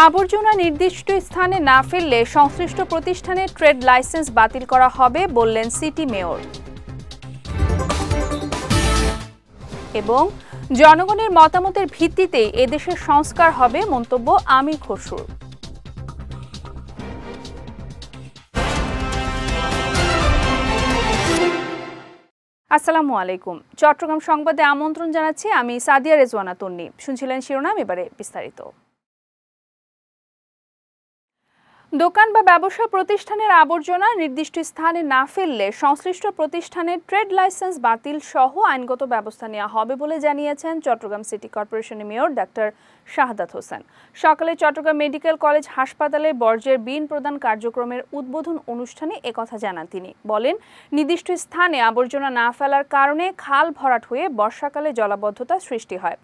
আবর্জনা নির্দিষ্ট স্থানে না ফেললে সংশ্লিষ্ট প্রতিষ্ঠানের ট্রেড লাইসেন্স বাতিল করা হবে বললেন সিটি মেয়র। এবং জনগণের মতামতের ভিত্তিতেই এদেশের সংস্কার হবে মন্তব্য আমির খসরুর। আসসালামু আলাইকুম। চট্টগ্রাম সংবাদে আমন্ত্রণ জানাচ্ছি আমি সাদিয়া রেজওয়ানা তন্নি। শুনছিলেন শিরোনাম, এবারে বিস্তারিত। দোকান বা ব্যবসা প্রতিষ্ঠানের আবর্জনা নির্দিষ্ট স্থানে না ফেললে সংশ্লিষ্ট প্রতিষ্ঠানের ট্রেড লাইসেন্স বাতিল সহ আইনগত ব্যবস্থা নেওয়া হবে বলে জানিয়েছেন চট্টগ্রাম সিটি কর্পোরেশনের মেয়র ডাক্তার শাহাদাত হোসেন। সকালে চট্টগ্রাম মেডিকেল কলেজ হাসপাতালে বর্জ্যের বিন প্রদান কার্যক্রমের উদ্বোধন অনুষ্ঠানে একথা জানান তিনি। বলেন, নির্দিষ্ট স্থানে আবর্জনা না ফেলার কারণে খাল ভরাট হয়ে বর্ষাকালে জলাবদ্ধতা সৃষ্টি হয়।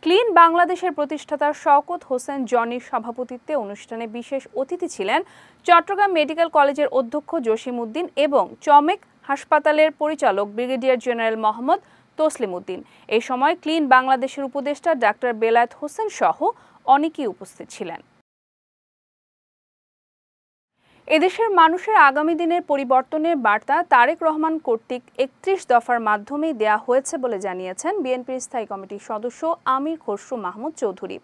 ক্লিন বাংলাদেশের প্রতিষ্ঠাতা শওকত হোসেন জনির সভাপতিত্বে অনুষ্ঠানে বিশেষ অতিথি ছিলেন চট্টগ্রাম মেডিকেল কলেজের অধ্যক্ষ জসিম উদ্দিন এবং চমেক হাসপাতালের পরিচালক ব্রিগেডিয়ার জেনারেল মোহাম্মদ তসলিম উদ্দিন। এই সময় ক্লিন বাংলাদেশের উপদেষ্টা ডাক্তার বেলায়েত হোসেন সহ অনেকেই উপস্থিত ছিলেন। এদেশের মানুষের আগামী দিনের পরিবর্তনের বার্তা তারেক রহমান কর্তৃক 31 দফার মাধ্যমেই দেয়া হয়েছে বলে জানিয়েছেন বিএনপির স্থায়ী কমিটির সদস্য আমির খসরু মাহমুদ চৌধুরী।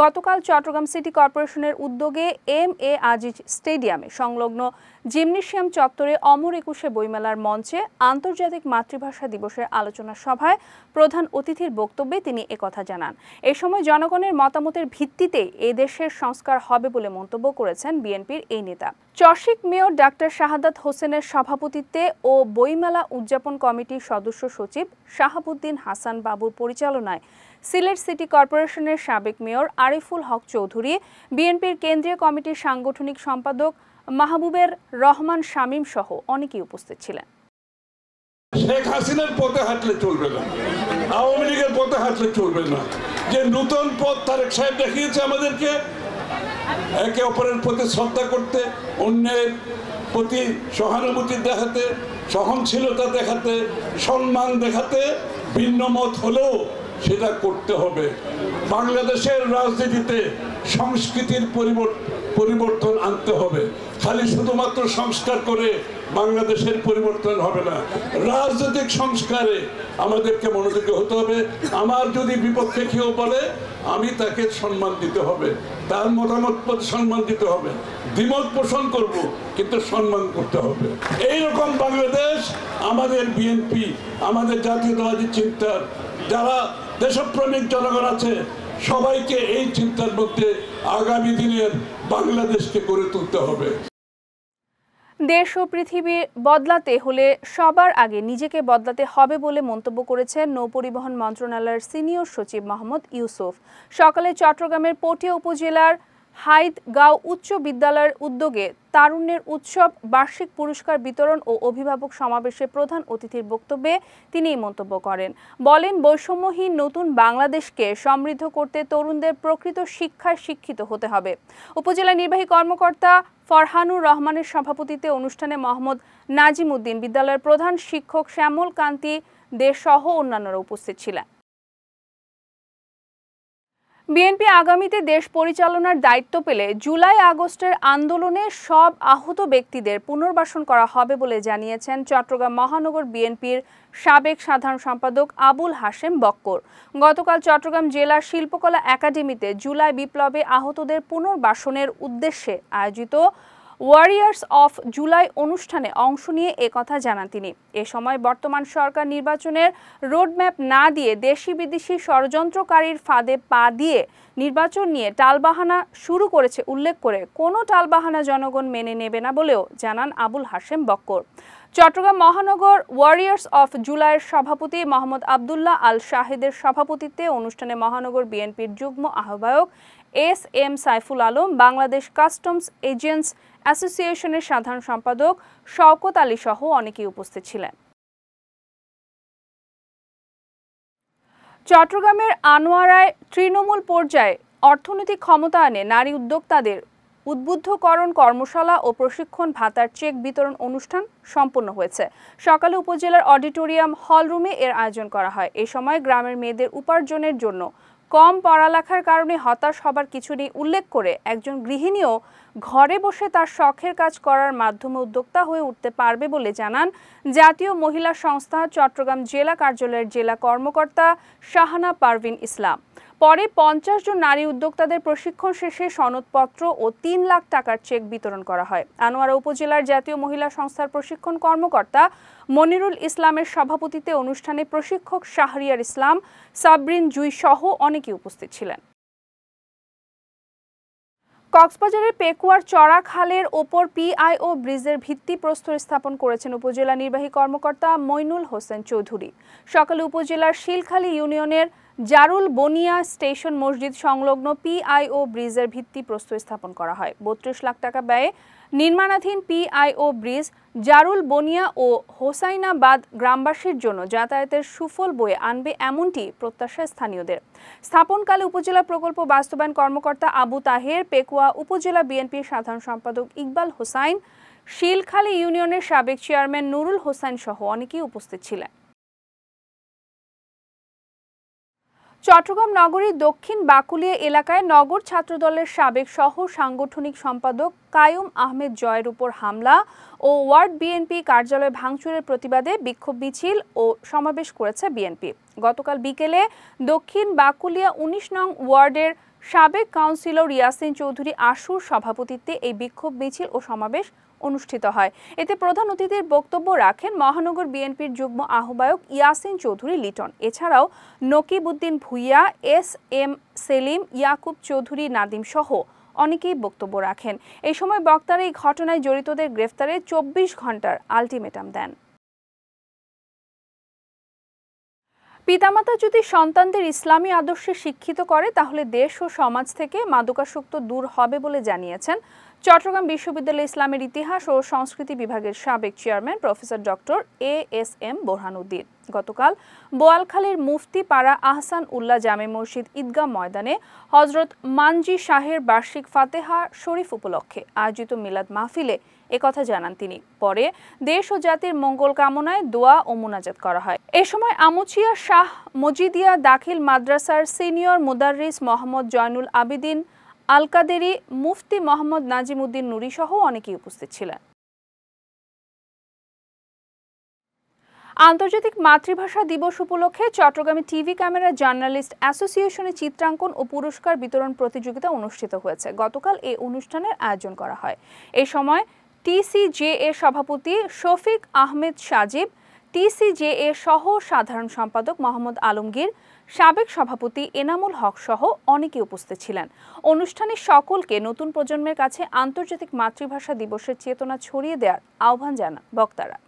গতকাল চট্টগ্রাম সিটি কর্পোরেশনের উদ্যোগে এম.এ. আজিজ স্টেডিয়ামে সংলগ্ন জিমনেশিয়াম চত্বরে অমর একুশে বইমেলার মঞ্চে আন্তর্জাতিক মাতৃভাষা দিবসের আলোচনা সভায় প্রধান অতিথির বক্তব্যে তিনি একথা জানান। এ সময় জনগণের মতামতের ভিত্তিতে এদেশের সংস্কার হবে বলে মন্তব্য করেছেন বিএনপির এই নেতা। চশিক মেয়র ডাক্তার শাহাদাত হোসেনের সভাপতিত্বে ও বইমেলা উদযাপন কমিটির সদস্য সচিব শাহাবুদ্দিন হাসান বাবুর পরিচালনায় সিলেট সিটি কর্পোরেশনের সাবেক মেয়র আরিফুল হক চৌধুরী, বিএনপির কেন্দ্রীয় কমিটির সাংগঠনিক সম্পাদক মাহবুবের রহমান শামীম সহ অনেকেই উপস্থিত ছিলেন। শেখ হাসিনার পথে হাঁটলে চলবে না, আওয়ামী লীগের পথে হাঁটলে চলবে না। যে নতুন পথ তারেক সাহেব দেখিয়েছে আমাদেরকে, একে অপরের প্রতি শ্রদ্ধা করতে, অন্যের প্রতি সহানুভূতি দেখাতে, সহনশীলতা দেখাতে, সম্মান দেখাতে, ভিন্ন মত হলেও সেটা করতে হবে। বাংলাদেশের রাজনীতিতে সংস্কৃতির পরিবর্তন আনতে হবে। খালি শুধুমাত্র সংস্কার করে বাংলাদেশের পরিবর্তন হবে না, রাজনৈতিক সংস্কারে আমাদেরকে মনোযোগী হতে হবে। আমার যদি বিপক্ষে কেউ বলে, আমি তাকে সম্মান দিতে হবে, তার মতামত সম্মান দিতে হবে, দ্বিমত পোষণ করব, কিন্তু সম্মান করতে হবে। এইরকম বাংলাদেশ আমাদের বিএনপি, আমাদের জাতীয়তাবাদী চিন্তার যারা দেশপ্রেমিক জনগণ আছে, সবাইকে এই চিন্তার মধ্যে আগামী দিনের বাংলাদেশকে গড়ে তুলতে হবে। দেশ ও পৃথিবী বদলাতে হলে সবার আগে নিজেকে বদলাতে হবে বলে মন্তব্য করেছেন নৌপরিবহন মন্ত্রণালয়ের সিনিয়র সচিব মোহাম্মদ ইউসুফ। সকালে চট্টগ্রামের পটিয়া উপজেলার হাইদগাঁও উচ্চ বিদ্যালয়ের উদ্যোগে তারুণ্যের উৎসব বার্ষিক পুরস্কার বিতরণ ও অভিভাবক সমাবেশে প্রধান অতিথির বক্তব্যে তিনি এই মন্তব্য করেন। বলেন, বৈষম্যহীন নতুন বাংলাদেশকে সমৃদ্ধ করতে তরুণদের প্রকৃত শিক্ষায় শিক্ষিত হতে হবে। উপজেলা নির্বাহী কর্মকর্তা ফরহানুর রহমানের সভাপতিত্বে অনুষ্ঠানে মোহাম্মদ নাজিম উদ্দিন, বিদ্যালয়ের প্রধান শিক্ষক শ্যামল কান্তি দে সহ অন্যান্যরা উপস্থিত ছিলেন। বিএনপি আগামীতে দেশ পরিচালনার দায়িত্ব পেলে জুলাই আগস্টের আন্দোলনে সব আহত ব্যক্তিদের পুনর্বাসন করা হবে বলে জানিয়েছেন চট্টগ্রাম মহানগর বিএনপির সাবেক সাধারণ সম্পাদক আবুল হাশেম বক্কর। গতকাল চট্টগ্রাম জেলার শিল্পকলা একাডেমিতে জুলাই বিপ্লবে আহতদের পুনর্বাসনের উদ্দেশ্যে আয়োজিত ওয়ারিয়ার্স অফ জুলাই অনুষ্ঠানে অংশ নিয়ে একথা জানান তিনি। এ সময় বর্তমান সরকার নির্বাচনের রোডম্যাপ না দিয়ে দেশি বিদেশি ষড়যন্ত্রকারীর ফাঁদে পা দিয়ে নির্বাচন নিয়ে টালবাহানা শুরু করেছে উল্লেখ করে কোনো টালবাহানা জনগণ মেনে নেবে না বলেও জানান আবুল হাশেম বক্কর। চট্টগ্রাম মহানগর ওয়ারিয়ার্স অফ জুলাইয়ের সভাপতি মোহাম্মদ আবদুল্লাহ আল শাহেদের সভাপতিত্বে অনুষ্ঠানে মহানগর বিএনপির যুগ্ম আহ্বায়ক SM. Saiful Alam, Bangladesh customs agents অ্যাসোসিয়েশনের সাধারণ সম্পাদক শওকত আলী সহ অনেকেই উপস্থিত ছিলেন। চট্টগ্রামের আনোয়ারায় তৃণমূল পর্যায়ে অর্থনৈতিক ক্ষমতায়নে নারী উদ্যোক্তাদের উদ্বুদ্ধকরণ কর্মশালা ও প্রশিক্ষণ ভাতার চেক বিতরণ অনুষ্ঠান সম্পন্ন হয়েছে। সকালে উপজেলার অডিটোরিয়াম হলরুমে এর আয়োজন করা হয়। এই সময় গ্রামের মেয়েদের উপার্জনের জন্য কম পড়ালেখার কারণে হতাশ হবার কিছু নেই উল্লেখ করে একজন গৃহিণীও ঘরে বসে তার শখের কাজ করার মাধ্যমে উদ্যোক্তা হয়ে উঠতে পারবে বলে জানান জাতীয় মহিলা সংস্থা চট্টগ্রাম জেলা কার্যালয়ের জেলা কর্মকর্তা শাহানা পারভিন ইসলাম। পরে 50 জন নারী উদ্যোক্তাদের প্রশিক্ষণ শেষে সনদপত্র ও 3 লাখ টাকার চেক বিতরণ করা হয়। আনোয়ারা উপজেলার জাতীয় মহিলা সংস্থার প্রশিক্ষণ কর্মকর্তা মনিরুল ইসলামের সভাপতিত্বে অনুষ্ঠানে প্রশিক্ষক শাহরিয়ার ইসলাম, সাবরিন জুই সহ অনেকে উপস্থিত ছিলেন। কক্সবাজারের পেকুয়ার চড়া খালের ওপর পিআইও ব্রিজের ভিত্তিপ্রস্তর স্থাপন করেছেন উপজেলা নির্বাহী কর্মকর্তা মইনুল হোসেন চৌধুরী। সকালে উপজেলার শিলখালী ইউনিয়নের জারুল বনিয়া স্টেশন মসজিদ সংলগ্ন পিআইও ব্রিজের ভিত্তিপ্রস্তর স্থাপন করা হয়। 32 লাখ টাকা ব্যয়ে নির্মাণাধীন পিআইও ব্রিজ জারুল বনিয়া ও হোসাইনাবাদ গ্রামবাসীর জন্য যাতায়াতের সুফল বয়ে আনবে এমনটি প্রত্যাশা স্থানীয়দের। স্থাপনকালে উপজেলা প্রকল্প বাস্তবায়ন কর্মকর্তা আবু তাহের, পেকুয়া উপজেলা বিএনপির সাধারণ সম্পাদক ইকবাল হোসাইন, শিলখালী ইউনিয়নের সাবেক চেয়ারম্যান নুরুল হোসাইন সহ অনেকেই উপস্থিত ছিলেন। চট্টগ্রাম নগরীর দক্ষিণ বাকুলিয়া এলাকায় নগর ছাত্রদলের সাবেক সহ সাংগঠনিক সম্পাদক কায়ুম আহমেদ জয়ের উপর হামলা ও ওয়ার্ড বিএনপি কার্যালয় ভাঙচুরের প্রতিবাদে বিক্ষোভ মিছিল ও সমাবেশ করেছে বিএনপি। গতকাল বিকেলে দক্ষিণ বাকুলিয়া 19 নং ওয়ার্ডের সাবেক কাউন্সিলর ইয়াসিন চৌধুরী আশুর সভাপতিত্বে এই বিক্ষোভ মিছিল ও সমাবেশ অনুষ্ঠিত হয়। এতে প্রধান অতিথির বক্তব্য রাখেন মহানগর বিএনপির যুগ্ম আহ্বায়ক ইয়াসিন চৌধুরী লিটন। এছাড়াও নকিবউদ্দিন ভুইয়া, এস.এম. সেলিম, ইয়াকুব চৌধুরী নাদিম সহ অনেকেই বক্তব্য রাখেন। এই সময় বক্তারা এই ঘটনায় জড়িতদের গ্রেফতারে 24 ঘন্টার আলটিমেটাম দেন। পিতামাতা যদি সন্তানদের ইসলামী আদর্শে শিক্ষিত করে তাহলে দেশ ও সমাজ থেকে মাদকাসক্ত দূর হবে বলে জানিয়েছেন চট্টগ্রাম বিশ্ববিদ্যালয় ইসলামের ইতিহাস ও সংস্কৃতি বিভাগের সাবেক চেয়ারম্যান প্রফেসর ডক্টর এ.এস.এম. বোরহানুদ্দিন। গতকাল বোয়ালখালীর মুফতি পাড়া আহসান উল্লাহ জামে মসজিদ ঈদগাহ ময়দানে হজরত মানজি শাহের বার্ষিক ফাতেহা শরীফ উপলক্ষে আয়োজিত মিলাদ মাহফিলে একথা জানান তিনি। পরে দেশ ও জাতির মঙ্গল কামনায় দোয়া ও মুনাজাত করা হয়। এ সময় আমুচিয়া শাহ মজিদিয়া দাখিল মাদ্রাসার সিনিয়র মুদাররিস মোহাম্মদ জয়নুল আবিদিন আল কাদেরি, মুফতি মোহাম্মদ নাজিমউদ্দিন নুরি সহ অনেকেই উপস্থিত ছিলেন। আন্তর্জাতিক মাতৃভাষা দিবস উপলক্ষে চট্টগ্রামে টিভি ক্যামেরা জার্নালিস্ট অ্যাসোসিয়েশনের চিত্রাঙ্কন ও পুরস্কার বিতরণ প্রতিযোগিতা অনুষ্ঠিত হয়েছে। গতকাল এই অনুষ্ঠানের আয়োজন করা হয়। এই সময় টিসিজেএ সভাপতি শফিক আহমেদ সাজিব, টিসিজেএ সহ সাধারণ সম্পাদক মোহাম্মদ আলমগীর, সাবেক সভাপতি এনামুল হক সহ অনেকে উপস্থিত ছিলেন। অনুষ্ঠানে সকলকে নতুন প্রজন্মের কাছে আন্তর্জাতিক মাতৃভাষা দিবসের চেতনা ছড়িয়ে দেওয়ার আহ্বান জানান বক্তারা।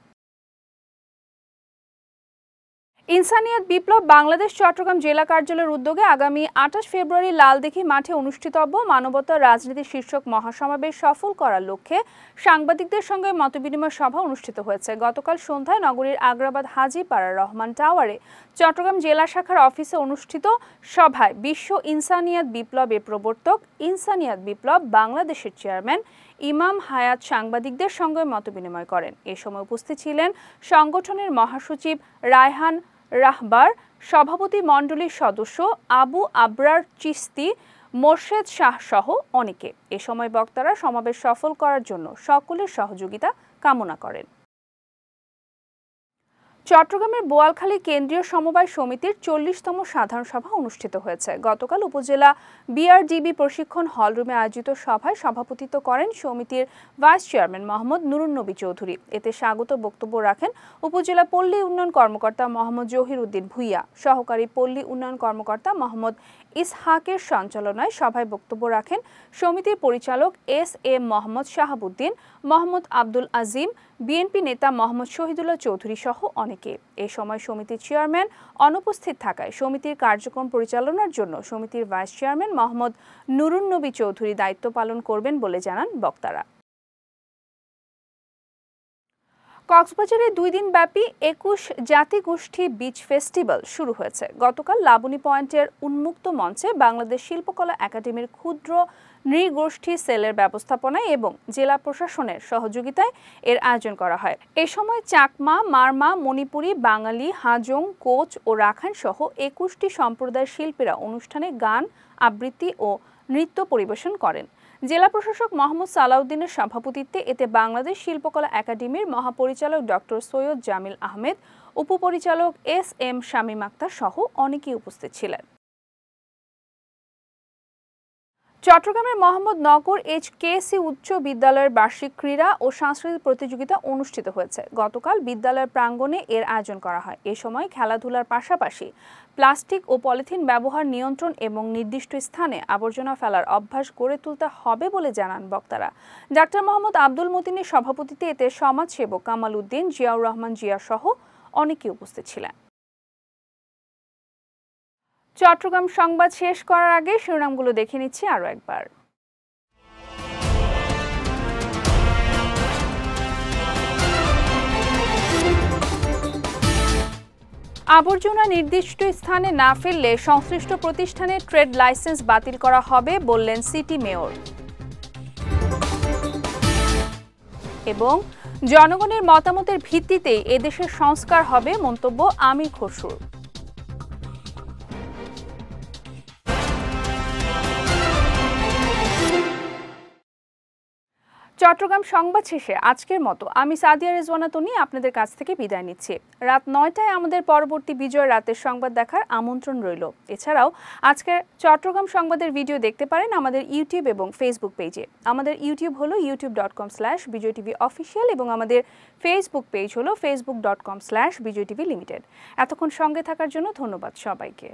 ইনসানিয়াত বিপ্লব বাংলাদেশ চট্টগ্রাম জেলা কার্যালয়ের উদ্যোগে আগামী 28 ফেব্রুয়ারি লালদিঘি মাঠে অনুষ্ঠিতব্য মানবতা রাজনীতি শীর্ষক মহাসমাবেশ সফল করার লক্ষ্যে সাংবাদিকদের সঙ্গে মতবিনিময় সভা অনুষ্ঠিত হয়েছে। গতকাল সন্ধ্যায় নগরীর আগ্রাবাদ হাজীপাড়া রহমান টাওয়ারে চট্টগ্রাম জেলা শাখার অফিসে অনুষ্ঠিত সভায় বিশ্ব ইনসানিয়াত বিপ্লবের প্রবর্তক ইনসানিয়াত বিপ্লব বাংলাদেশের চেয়ারম্যান ইমাম হায়াত সাংবাদিকদের সঙ্গে মতবিনিময় করেন। এ সময় উপস্থিত ছিলেন সংগঠনের মহাসচিব রায়হান রাহবার, সভাপতি মণ্ডলীর সদস্য আবু আবরার চিস্তি, মোর্শেদ শাহ সহ অনেকে। এ সময় বক্তারা সমাবেশ সফল করার জন্য সকলের সহযোগিতা কামনা করেন। চট্টগ্রামের বোয়ালখালী কেন্দ্রীয় সমবায় সমিতির 40তম সাধারণ সভা অনুষ্ঠিত হয়েছে। গতকাল উপজেলা বিআরডিবি প্রশিক্ষণ হলরুমে আয়োজিত সভায় সভাপতিত্ব করেন সমিতির ভাইস চেয়ারম্যান মোহাম্মদ নুরুন্নবী চৌধুরী। এতে স্বাগত বক্তব্য রাখেন উপজেলা পল্লী উন্নয়ন কর্মকর্তা মোহাম্মদ জহির উদ্দিন ভুইয়া। সহকারী পল্লী উন্নয়ন কর্মকর্তা মোহাম্মদ ইসহাকের সঞ্চালনায় সভায় বক্তব্য রাখেন সমিতির পরিচালক এস.এম. মোহাম্মদ শাহাবুদ্দিন, মোহাম্মদ আব্দুল আজিম, বিএনপি নেতা মোহাম্মদ শহীদুল্লাহ চৌধুরী সহ অনেকে। এ সময় সমিতির চেয়ারম্যান অনুপস্থিত থাকায় সমিতির কার্যক্রম পরিচালনার জন্য সমিতির ভাইস চেয়ারম্যান মোহাম্মদ নুরুন্নবী চৌধুরী দায়িত্ব পালন করবেন বলে জানান বক্তারা। কক্সবাজারে 2 দিন ব্যাপী 21 জাতিগোষ্ঠী বিচ ফেস্টিভ্যাল শুরু হয়েছে। গতকাল লাবণী পয়েন্টের উন্মুক্ত মঞ্চে বাংলাদেশ শিল্পকলা একাডেমির ক্ষুদ্র নৃগোষ্ঠী সেলের ব্যবস্থাপনায় এবং জেলা প্রশাসনের সহযোগিতায় এর আয়োজন করা হয়। এ সময় চাকমা, মারমা, মণিপুরী, বাঙালি, হাজং, কোচ ও রাখাইন সহ 21টি সম্প্রদায়ের শিল্পীরা অনুষ্ঠানে গান, আবৃত্তি ও নৃত্য পরিবেশন করেন। জেলা প্রশাসক মোহাম্মদ সালাউদ্দিনের সভাপতিত্বে এতে বাংলাদেশ শিল্পকলা একাডেমির মহাপরিচালক ডক্টর সৈয়দ জামিল আহমেদ, উপপরিচালক SM শামীম আক্তার সহ অনেকেই উপস্থিত ছিলেন। চট্টগ্রামের মোহাম্মদনগর HKC উচ্চ বিদ্যালয়ের বার্ষিক ক্রীড়া ও সাংস্কৃতিক প্রতিযোগিতা অনুষ্ঠিত হয়েছে। গতকাল বিদ্যালয়ের প্রাঙ্গণে এর আয়োজন করা হয়। এ সময় খেলাধুলার পাশাপাশি প্লাস্টিক ও পলিথিন ব্যবহার নিয়ন্ত্রণ এবং নির্দিষ্ট স্থানে আবর্জনা ফেলার অভ্যাস গড়ে তুলতে হবে বলে জানান বক্তারা। ডাক্তার মোহাম্মদ আব্দুল মতিনের সভাপতিত্বে এতে সমাজসেবক কামাল উদ্দিন, জিয়াউর রহমান জিয়া সহ অনেকেই উপস্থিত ছিলেন। চট্টগ্রাম সংবাদ শেষ করার আগে শিরোনামগুলো দেখে নিচ্ছি আরও একবার। আবর্জনা নির্দিষ্ট স্থানে না ফেললে সংশ্লিষ্ট প্রতিষ্ঠানের ট্রেড লাইসেন্স বাতিল করা হবে বললেন সিটি মেয়র। এবং জনগণের মতামতের ভিত্তিতেই এদেশের সংস্কার হবে মন্তব্য আমির খসরুর। চট্টগ্রাম সংবাদ শেষে আজকের মতো আমি সাদিয়া রেজওয়ানা তনি আপনাদের কাছ থেকে বিদায় নিচ্ছি। রাত 9টায় আমাদের পরবর্তী বিজয় রাতের সংবাদ দেখার আমন্ত্রণ রইল। এছাড়াও আজকের চট্টগ্রাম সংবাদের ভিডিও দেখতে পারেন আমাদের ইউটিউব এবং ফেসবুক পেজে। আমাদের ইউটিউব হলো youtube.com/bijytvofficial এবং আমাদের ফেসবুক পেজ হলো facebook.com/bijytvlimited। এতক্ষণ সঙ্গে থাকার জন্য ধন্যবাদ সবাইকে।